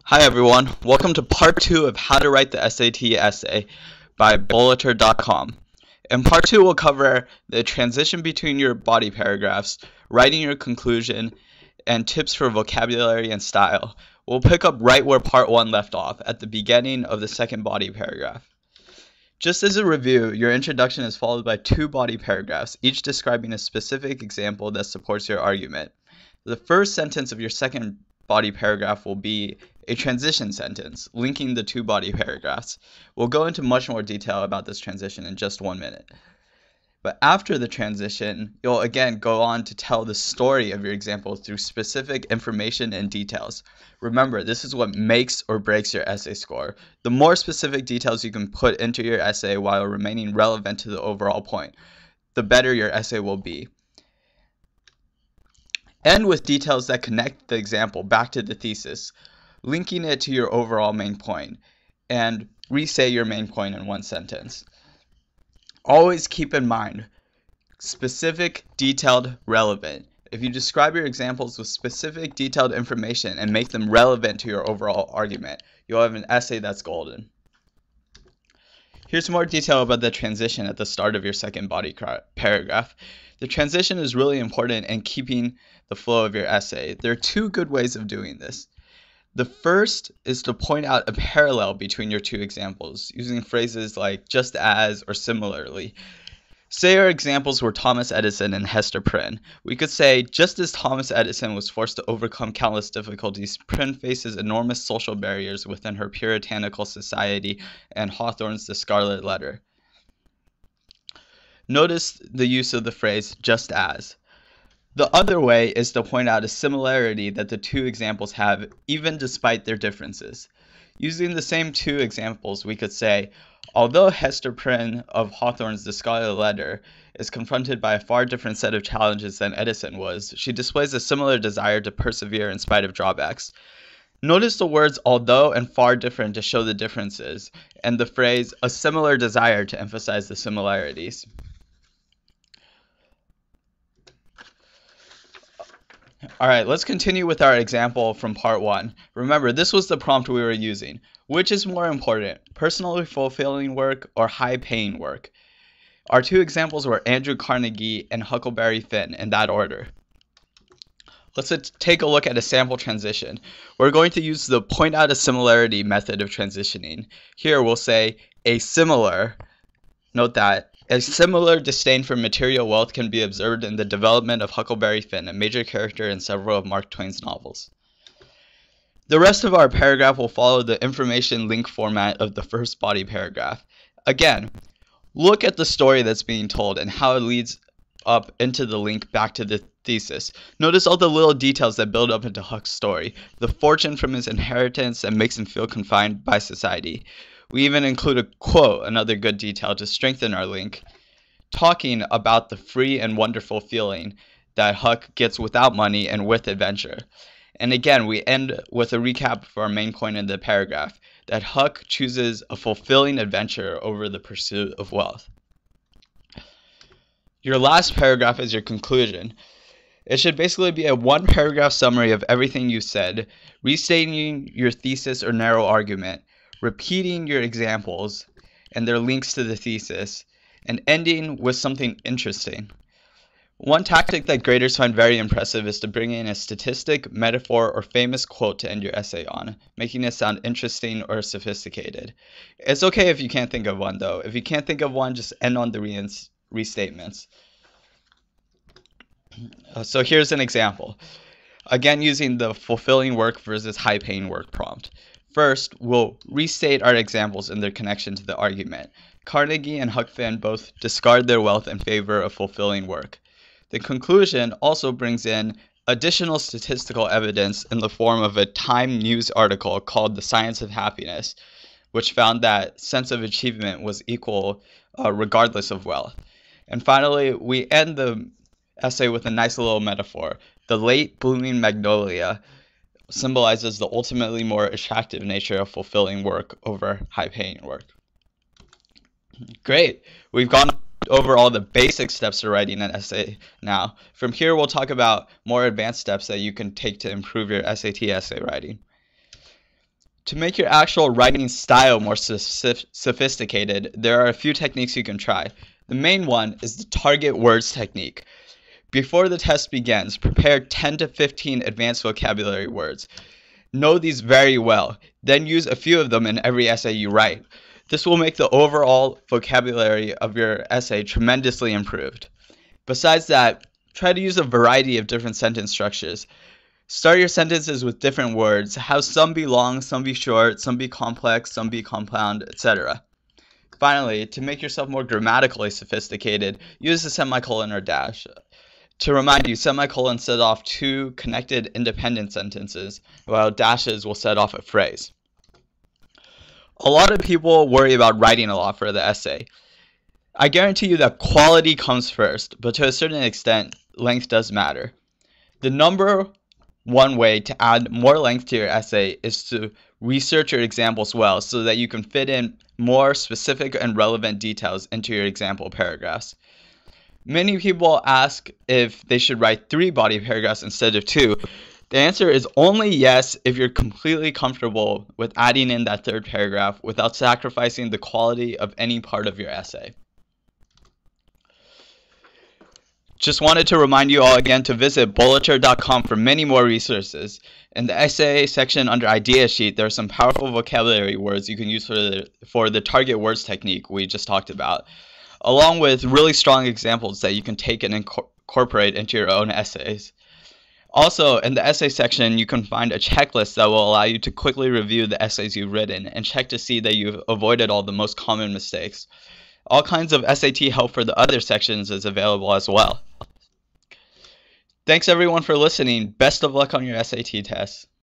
Hi everyone, welcome to part 2 of How to Write the SAT Essay by Bulleter.com. In part 2 we'll cover the transition between your body paragraphs, writing your conclusion, and tips for vocabulary and style. We'll pick up right where part 1 left off, at the beginning of the second body paragraph. Just as a review, your introduction is followed by 2 body paragraphs, each describing a specific example that supports your argument. The first sentence of your second body paragraph will be a transition sentence, linking the 2 body paragraphs. We'll go into much more detail about this transition in just 1 minute. But after the transition, you'll again go on to tell the story of your example through specific information and details. Remember, this is what makes or breaks your essay score. The more specific details you can put into your essay while remaining relevant to the overall point, the better your essay will be. End with details that connect the example back to the thesis, linking it to your overall main point, and re-say your main point in 1 sentence. Always keep in mind, specific, detailed, relevant. If you describe your examples with specific, detailed information and make them relevant to your overall argument, you'll have an essay that's golden. Here's more detail about the transition at the start of your second body paragraph. The transition is really important in keeping the flow of your essay. There are 2 good ways of doing this. The first is to point out a parallel between your 2 examples, using phrases like just as or similarly. Say our examples were Thomas Edison and Hester Prynne. We could say, just as Thomas Edison was forced to overcome countless difficulties, Prynne faces enormous social barriers within her puritanical society and Hawthorne's The Scarlet Letter. Notice the use of the phrase just as. The other way is to point out a similarity that the 2 examples have, even despite their differences. Using the same 2 examples, we could say, although Hester Prynne of Hawthorne's The Scarlet Letter is confronted by a far different set of challenges than Edison was, she displays a similar desire to persevere in spite of drawbacks. Notice the words although and far different to show the differences, and the phrase a similar desire to emphasize the similarities. Alright, let's continue with our example from part 1. Remember, this was the prompt we were using. Which is more important, personally fulfilling work or high-paying work? Our 2 examples were Andrew Carnegie and Huckleberry Finn, in that order. Let's take a look at a sample transition. We're going to use the point out a similarity method of transitioning. Here we'll say a similar, note that, a similar disdain for material wealth can be observed in the development of Huckleberry Finn, a major character in several of Mark Twain's novels. The rest of our paragraph will follow the information link format of the first body paragraph. Again, look at the story that's being told and how it leads up into the link back to the thesis. Notice all the little details that build up into Huck's story, the fortune from his inheritance that makes him feel confined by society. We even include a quote, another good detail, to strengthen our link, talking about the free and wonderful feeling that Huck gets without money and with adventure. And again, we end with a recap of our main point in the paragraph, that Huck chooses a fulfilling adventure over the pursuit of wealth. Your last paragraph is your conclusion. It should basically be a 1-paragraph summary of everything you said, restating your thesis or narrow argument, repeating your examples and their links to the thesis, and ending with something interesting. One tactic that graders find very impressive is to bring in a statistic, metaphor, or famous quote to end your essay on, making it sound interesting or sophisticated. It's okay if you can't think of one, though. If you can't think of one, just end on the restatements. So here's an example. Again, using the fulfilling work versus high-paying work prompt. First, we'll restate our examples and their connection to the argument. Carnegie and Huck Finn both discard their wealth in favor of fulfilling work. The conclusion also brings in additional statistical evidence in the form of a Time news article called The Science of Happiness, which found that sense of achievement was equal regardless of wealth. And finally, we end the essay with a nice little metaphor. The late blooming magnolia symbolizes the ultimately more attractive nature of fulfilling work over high-paying work. Great. We've gone over all the basic steps to writing an essay now. From here, we'll talk about more advanced steps that you can take to improve your SAT essay writing. To make your actual writing style more sophisticated, there are a few techniques you can try. The main one is the target words technique. Before the test begins, prepare 10 to 15 advanced vocabulary words. Know these very well, then use a few of them in every essay you write. This will make the overall vocabulary of your essay tremendously improved. Besides that, try to use a variety of different sentence structures. Start your sentences with different words. Have some be long, some be short, some be complex, some be compound, etc. Finally, to make yourself more grammatically sophisticated, use a semicolon or dash. To remind you, semicolons set off two connected independent sentences, while dashes will set off a phrase. A lot of people worry about writing a lot for the essay. I guarantee you that quality comes first, but to a certain extent, length does matter. The number one way to add more length to your essay is to research your examples well so that you can fit in more specific and relevant details into your example paragraphs. Many people ask if they should write 3 body paragraphs instead of 2. The answer is only yes if you're completely comfortable with adding in that 3rd paragraph without sacrificing the quality of any part of your essay. Just wanted to remind you all again to visit bulleter.com for many more resources. In the essay section under idea sheet, there are some powerful vocabulary words you can use for the target words technique we just talked about, along with really strong examples that you can take and incorporate into your own essays. Also, in the essay section, you can find a checklist that will allow you to quickly review the essays you've written and check to see that you've avoided all the most common mistakes. All kinds of SAT help for the other sections is available as well. Thanks everyone for listening. Best of luck on your SAT test.